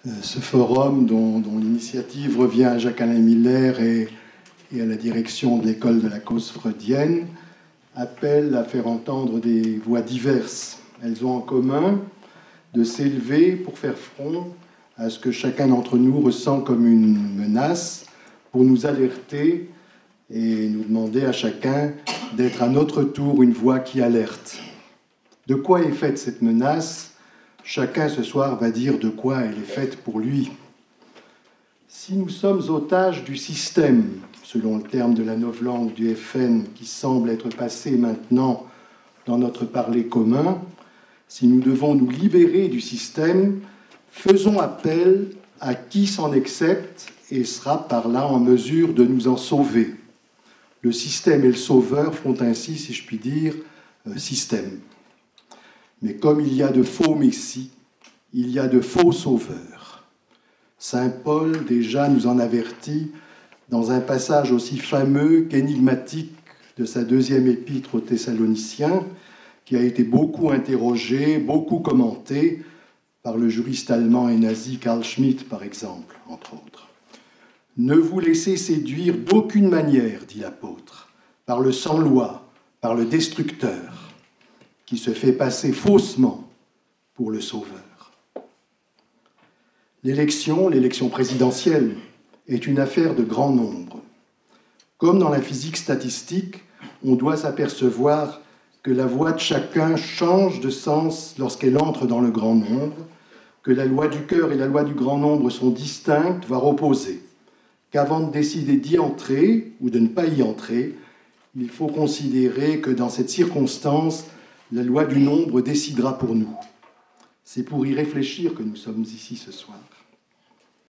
Ce forum dont l'initiative revient à Jacques-Alain Miller et à la direction de l'école de la cause freudienne appelle à faire entendre des voix diverses. Elles ont en commun de s'élever pour faire front à ce que chacun d'entre nous ressent comme une menace, pour nous alerter et nous demander à chacun d'être à notre tour une voix qui alerte. De quoi est faite cette menace ? Chacun ce soir va dire de quoi elle est faite pour lui. Si nous sommes otages du système, selon le terme de la novlangue du FN qui semble être passé maintenant dans notre parler commun, si nous devons nous libérer du système, faisons appel à qui s'en accepte et sera par là en mesure de nous en sauver. Le système et le sauveur font ainsi, si je puis dire, système. Mais comme il y a de faux messies, il y a de faux sauveurs. Saint Paul déjà nous en avertit dans un passage aussi fameux qu'énigmatique de sa deuxième épître aux Thessaloniciens, qui a été beaucoup interrogé, beaucoup commenté par le juriste allemand et nazi Carl Schmitt, par exemple, entre autres. « Ne vous laissez séduire d'aucune manière, dit l'apôtre, par le sans-loi, par le destructeur, qui se fait passer faussement pour le sauveur. » L'élection présidentielle, est une affaire de grand nombre. Comme dans la physique statistique, on doit s'apercevoir que la voix de chacun change de sens lorsqu'elle entre dans le grand nombre, que la loi du cœur et la loi du grand nombre sont distinctes, voire opposées, qu'avant de décider d'y entrer ou de ne pas y entrer, il faut considérer que dans cette circonstance, la loi du nombre décidera pour nous. C'est pour y réfléchir que nous sommes ici ce soir.